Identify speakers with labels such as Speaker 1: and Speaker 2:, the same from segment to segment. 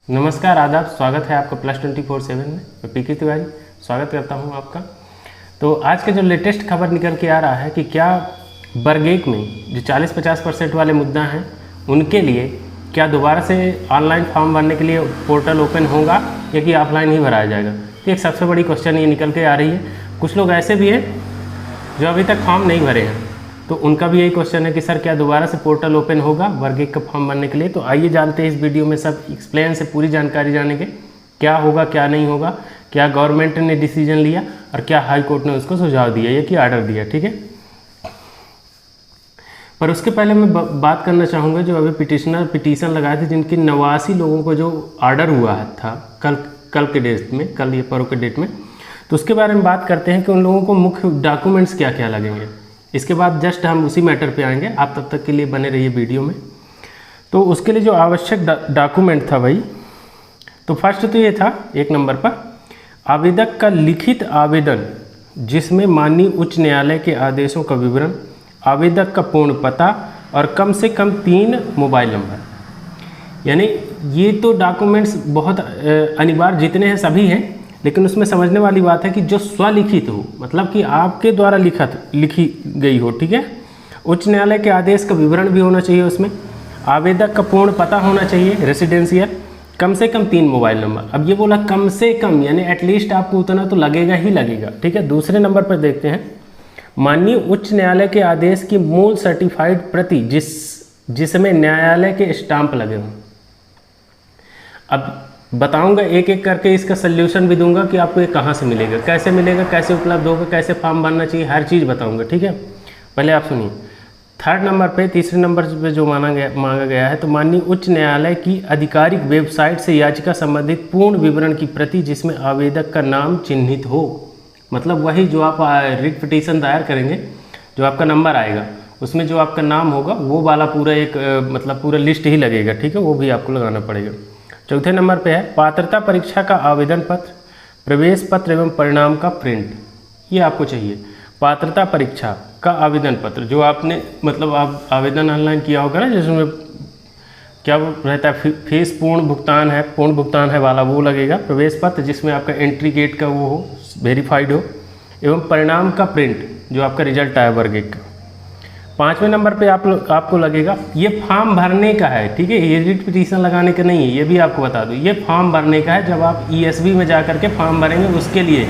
Speaker 1: नमस्कार, आदाब, स्वागत है आपका +24/7 में। मैं पीके तिवारी स्वागत करता हूं आपका। तो आज का जो लेटेस्ट खबर निकल के आ रहा है कि क्या बरगेक में जो 40-50% वाले मुद्दा हैं उनके लिए क्या दोबारा से ऑनलाइन फॉर्म भरने के लिए पोर्टल ओपन होगा या कि ऑफलाइन ही भराया जाएगा। तो एक सबसे बड़ी क्वेश्चन ये निकल के आ रही है। कुछ लोग ऐसे भी हैं जो अभी तक फॉर्म नहीं भरे हैं, तो उनका भी यही क्वेश्चन है कि सर क्या दोबारा से पोर्टल ओपन होगा बरगेक का फॉर्म भरने के लिए। तो आइए जानते हैं इस वीडियो में, सब एक्सप्लेन से पूरी जानकारी जानेंगे क्या होगा क्या नहीं होगा, क्या गवर्नमेंट ने डिसीजन लिया और क्या हाई कोर्ट ने उसको सुझाव दिया या कि आर्डर दिया। ठीक है, पर उसके पहले मैं बात करना चाहूँगा जो अभी पिटीशन लगाए थे जिनके 89 लोगों को जो आर्डर हुआ था कल के डेट में, कल ये पर्व के डेट में, तो उसके बारे में बात करते हैं कि उन लोगों को मुख्य डॉक्यूमेंट्स क्या क्या लगेंगे। इसके बाद जस्ट हम उसी मैटर पे आएंगे, आप तब तक के लिए बने रहिए वीडियो में। तो उसके लिए जो आवश्यक डॉक्यूमेंट था भाई, तो फर्स्ट तो ये था 1 नंबर पर आवेदक का लिखित आवेदन जिसमें माननीय उच्च न्यायालय के आदेशों का विवरण, आवेदक का पूर्ण पता और कम से कम 3 मोबाइल नंबर। यानी ये तो डॉक्यूमेंट्स बहुत अनिवार्य जितने हैं सभी हैं, लेकिन उसमें समझने वाली बात है कि जो स्वलिखित हो, मतलब कि आपके द्वारा लिखी गई हो। ठीक है, उच्च न्यायालय के आदेश का विवरण भी होना चाहिए उसमें, आवेदक का पूर्ण पता होना चाहिए रेसिडेंशियल, कम से कम 3 मोबाइल नंबर। अब ये बोला कम से कम, यानी एटलीस्ट आपको उतना तो लगेगा ही लगेगा। ठीक है, दूसरे नंबर पर देखते हैं माननीय उच्च न्यायालय के आदेश की मूल सर्टिफाइड प्रति जिसमें न्यायालय के स्टाम्प लगे हों। अब बताऊंगा एक एक करके, इसका सल्यूशन भी दूंगा कि आपको ये कहाँ से मिलेगा, कैसे मिलेगा, कैसे उपलब्ध होगा, कैसे फॉर्म भरना चाहिए, हर चीज़ बताऊंगा। ठीक है, पहले आप सुनिए। 3rd नंबर पे, तीसरे नंबर पे जो मांगा गया है, तो माननीय उच्च न्यायालय की आधिकारिक वेबसाइट से याचिका संबंधित पूर्ण विवरण की प्रति जिसमें आवेदक का नाम चिन्हित हो। मतलब वही जो आप रिट पिटीशन दायर करेंगे, जो आपका नंबर आएगा उसमें जो आपका नाम होगा वो वाला पूरा एक मतलब पूरा लिस्ट ही लगेगा। ठीक है, वो भी आपको लगाना पड़ेगा। चौथे नंबर पे है पात्रता परीक्षा का आवेदन पत्र, प्रवेश पत्र एवं परिणाम का प्रिंट। ये आपको चाहिए। पात्रता परीक्षा का आवेदन पत्र जो आपने मतलब आप आवेदन ऑनलाइन किया होगा ना, जिसमें क्या वो रहता है फीस पूर्ण भुगतान है वाला, वो लगेगा। प्रवेश पत्र जिसमें आपका एंट्री गेट का वो हो, वेरीफाइड हो, एवं परिणाम का प्रिंट जो आपका रिजल्ट आया बरगेक का। 5वें नंबर पे आपको लगेगा, ये फॉर्म भरने का है। ठीक है, ये रिट पिटीशन लगाने का नहीं है, ये भी आपको बता दूँ, ये फॉर्म भरने का है। जब आप ESB में जा करके फॉर्म भरेंगे उसके लिए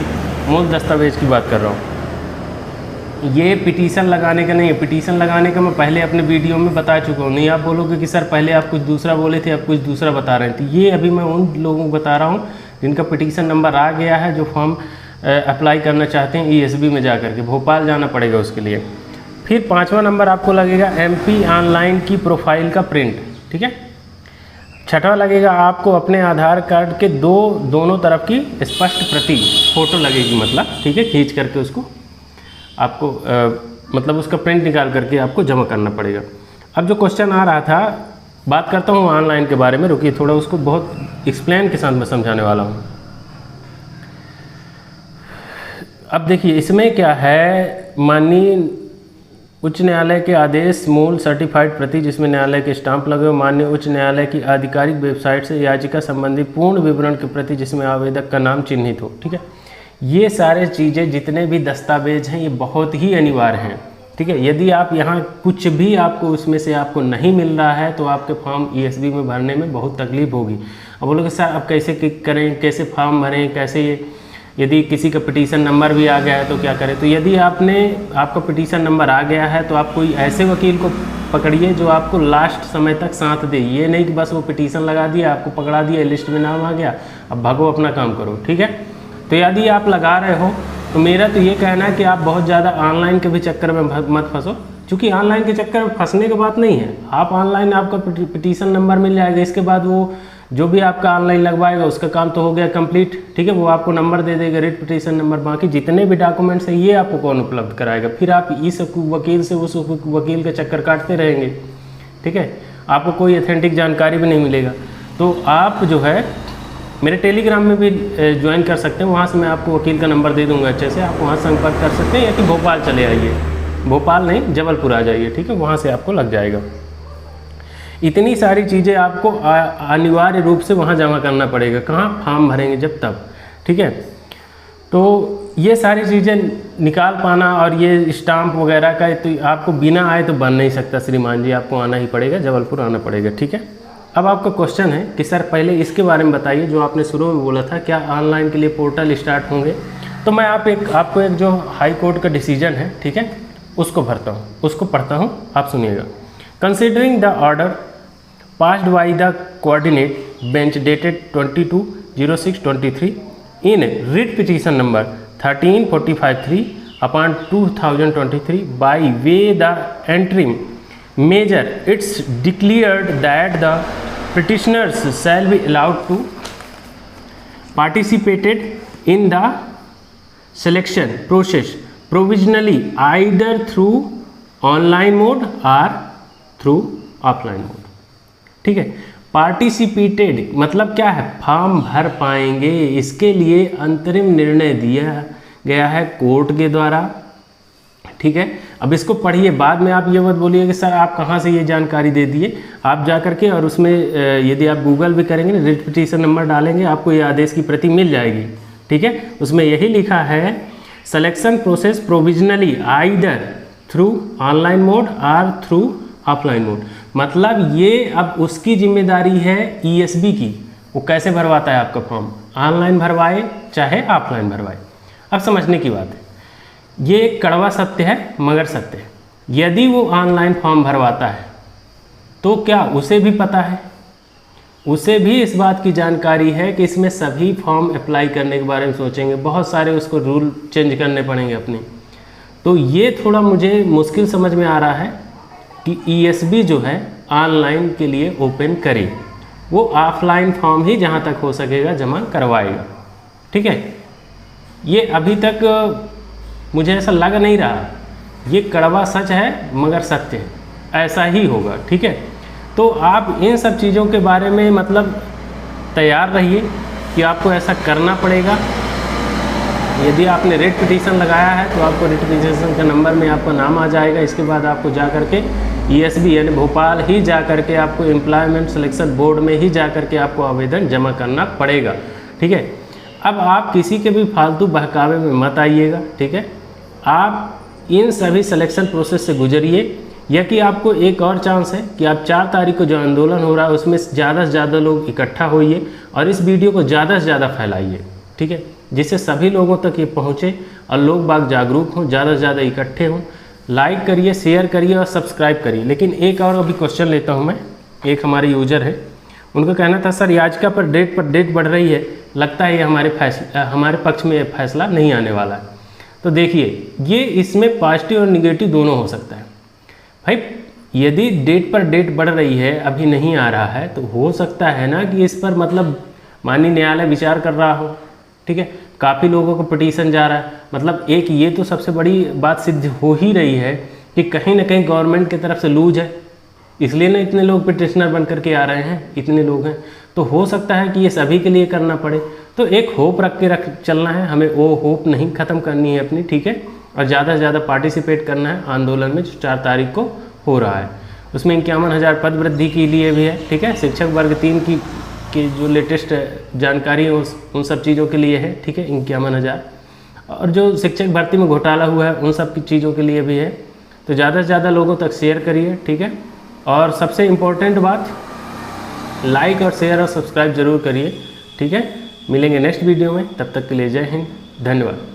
Speaker 1: मूल दस्तावेज की बात कर रहा हूँ, ये पिटीशन लगाने का नहीं है। पिटीशन लगाने का मैं पहले अपने वीडियो में बता चुका हूँ। नहीं आप बोलोगे कि सर पहले आप कुछ दूसरा बोले थे, अब कुछ दूसरा बता रहे थे। ये अभी मैं उन लोगों को बता रहा हूँ जिनका पिटीशन नंबर आ गया है, जो फॉर्म अप्लाई करना चाहते हैं ESB में जा करके, भोपाल जाना पड़ेगा उसके लिए। फिर 5वां नंबर आपको लगेगा MP ऑनलाइन की प्रोफाइल का प्रिंट। ठीक है, 6वां लगेगा आपको अपने आधार कार्ड के दोनों तरफ की स्पष्ट प्रति फोटो लगेगी, मतलब ठीक है, खींच करके उसको आपको मतलब उसका प्रिंट निकाल करके आपको जमा करना पड़ेगा। अब जो क्वेश्चन आ रहा था, बात करता हूँ ऑनलाइन के बारे में, रुकिए थोड़ा, उसको बहुत एक्सप्लेन के साथ मैं समझाने वाला हूँ। अब देखिए इसमें क्या है, माननीय उच्च न्यायालय के आदेश मूल सर्टिफाइड प्रति जिसमें न्यायालय के स्टाम्प लगे हो, माननीय उच्च न्यायालय की आधिकारिक वेबसाइट से याचिका संबंधी पूर्ण विवरण के प्रति जिसमें आवेदक का नाम चिन्हित हो। ठीक है, ये सारे चीज़ें जितने भी दस्तावेज हैं ये बहुत ही अनिवार्य हैं। ठीक है, यदि आप यहाँ कुछ भी आपको उसमें से आपको नहीं मिल रहा है तो आपके फॉर्म ESB में भरने में बहुत तकलीफ होगी। अब बोलोगे सर अब कैसे करें, कैसे फॉर्म भरें, कैसे ये, यदि किसी का पिटीशन नंबर भी आ गया है तो क्या करें। तो यदि आपका पिटीशन नंबर आ गया है तो आप कोई ऐसे वकील को पकड़िए जो आपको लास्ट समय तक साथ दे। ये नहीं कि बस वो पिटीशन लगा दिया, आपको पकड़ा दिया, लिस्ट में नाम आ गया, अब भागो अपना काम करो। ठीक है, तो यदि आप लगा रहे हो तो मेरा तो ये कहना है कि आप बहुत ज़्यादा ऑनलाइन के भी चक्कर में मत फंसो, क्योंकि ऑनलाइन के चक्कर में फंसने की बात नहीं है। आप ऑनलाइन आपका पिटीशन नंबर मिल जाएगा, इसके बाद वो जो भी आपका ऑनलाइन लगवाएगा उसका काम तो हो गया कंप्लीट। ठीक है, वो आपको नंबर दे देगा, रिट पिटीशन नंबर। बाकी जितने भी डॉक्यूमेंट्स हैं ये आपको कौन उपलब्ध कराएगा। फिर आप इस वकील से उस वकील का चक्कर काटते रहेंगे। ठीक है, आपको कोई ऑथेंटिक जानकारी भी नहीं मिलेगा। तो आप जो है मेरे टेलीग्राम में भी ज्वाइन कर सकते हैं, वहाँ से मैं आपको वकील का नंबर दे दूँगा, अच्छे से आप वहाँ संपर्क कर सकते हैं, या कि भोपाल चले आइए, भोपाल नहीं जबलपुर आ जाइए। ठीक है, वहाँ से आपको लग जाएगा। इतनी सारी चीज़ें आपको अनिवार्य रूप से वहाँ जमा करना पड़ेगा। कहाँ? फॉर्म भरेंगे जब तब, ठीक है। तो ये सारी चीज़ें निकाल पाना और ये स्टाम्प वगैरह का तो आपको बिना आए तो बन नहीं सकता श्रीमान जी, आपको आना ही पड़ेगा, जबलपुर आना पड़ेगा, ठीक है। अब आपका क्वेश्चन है कि सर पहले इसके बारे में बताइए जो आपने शुरू में बोला था, क्या ऑनलाइन के लिए पोर्टल स्टार्ट होंगे? तो मैं आपको एक जो हाई कोर्ट का डिसीजन है, ठीक है, उसको पढ़ता हूँ, आप सुनिएगा। Considering the order passed by the coordinate bench dated 22/06/23 in writ petition number 13453 upon 2023 by way the interim measure, it's declared that the petitioners shall be allowed to participated in the selection process provisionally either through online mode or through offline mode, ठीक है। Participated मतलब क्या है? Form भर पाएंगे। इसके लिए अंतरिम निर्णय दिया गया है कोर्ट के द्वारा, ठीक है। अब इसको पढ़िए, बाद में आप ये मत बोलिए कि सर आप कहाँ से ये जानकारी दे दिए। आप जा करके और उसमें यदि आप गूगल भी करेंगे ना, रिट पिटीशन नंबर डालेंगे, आपको ये आदेश की प्रति मिल जाएगी, ठीक है। उसमें यही लिखा है selection process provisionally either through online mode और थ्रू ऑफलाइन मोड। मतलब ये अब उसकी जिम्मेदारी है ईएसबी की, वो कैसे भरवाता है आपका फॉर्म, ऑनलाइन भरवाए चाहे ऑफलाइन भरवाए। अब समझने की बात है, ये एक कड़वा सत्य है मगर सत्य है। यदि वो ऑनलाइन फॉर्म भरवाता है तो क्या उसे भी पता है, उसे भी इस बात की जानकारी है कि इसमें सभी फॉर्म अप्लाई करने के बारे में सोचेंगे, बहुत सारे उसको रूल चेंज करने पड़ेंगे अपने। तो ये थोड़ा मुझे मुश्किल समझ में आ रहा है कि ईएसबी जो है ऑनलाइन के लिए ओपन करे, वो ऑफलाइन फॉर्म ही जहाँ तक हो सकेगा जमा करवाएगा, ठीक है। ये अभी तक मुझे ऐसा लग नहीं रहा, ये कड़वा सच है मगर सत्य है, ऐसा ही होगा, ठीक है। तो आप इन सब चीज़ों के बारे में मतलब तैयार रहिए कि आपको ऐसा करना पड़ेगा। यदि आपने रिट पिटीशन लगाया है तो आपको रिट पिटीशन का नंबर में आपका नाम आ जाएगा। इसके बाद आपको जा करके ईएसबी यानी भोपाल ही जा करके आपको एम्प्लॉयमेंट सिलेक्शन बोर्ड में ही जा करके आपको आवेदन जमा करना पड़ेगा, ठीक है। अब आप किसी के भी फालतू बहकावे में मत आइएगा, ठीक है। आप इन सभी सिलेक्शन प्रोसेस से गुजरिए। यह कि आपको एक और चांस है कि आप 4 तारीख को जो आंदोलन हो रहा है उसमें ज़्यादा से ज़्यादा लोग इकट्ठा होइए और इस वीडियो को ज़्यादा से ज़्यादा फैलाइए, ठीक है, जिससे सभी लोगों तक ये पहुँचे और लोग बाग जागरूक हों, ज़्यादा से ज़्यादा इकट्ठे हों। लाइक करिए, शेयर करिए और सब्सक्राइब करिए। लेकिन एक और अभी क्वेश्चन लेता हूँ मैं, एक हमारे यूजर है, उनका कहना था सर याचिका पर डेट बढ़ रही है, लगता है ये हमारे पक्ष में फैसला नहीं आने वाला है। तो देखिए ये इसमें पॉजिटिव और निगेटिव दोनों हो सकता है भाई। यदि डेट पर डेट बढ़ रही है, अभी नहीं आ रहा है, तो हो सकता है ना कि इस पर मतलब माननीय न्यायालय विचार कर रहा हो, ठीक है। काफ़ी लोगों को पिटीशन जा रहा है, मतलब एक ये तो सबसे बड़ी बात सिद्ध हो ही रही है कि कहीं ना कहीं गवर्नमेंट की तरफ से लूज है, इसलिए ना इतने लोग पिटिशनर बन करके आ रहे हैं, इतने लोग हैं। तो हो सकता है कि ये सभी के लिए करना पड़े। तो एक होप रख के चलना है हमें, वो होप नहीं ख़त्म करनी है अपनी, ठीक है। और ज़्यादा से ज़्यादा पार्टिसिपेट करना है आंदोलन में जो 4 तारीख को हो रहा है। उसमें 51,000 पद वृद्धि के लिए भी है, ठीक है। शिक्षक वर्ग 3 की जो लेटेस्ट जानकारी है उन सब चीज़ों के लिए है, ठीक है, 51,000। और जो शिक्षक भर्ती में घोटाला हुआ है उन सब की चीज़ों के लिए भी है। तो ज़्यादा से ज़्यादा लोगों तक शेयर करिए, ठीक है। और सबसे इम्पोर्टेंट बात, लाइक और शेयर और सब्सक्राइब जरूर करिए, ठीक है। मिलेंगे नेक्स्ट वीडियो में, तब तक के लिए जय हिंद, धन्यवाद।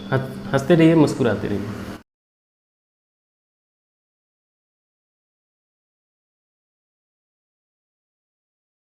Speaker 1: हंसते रहिए, मुस्कुराते रहिए।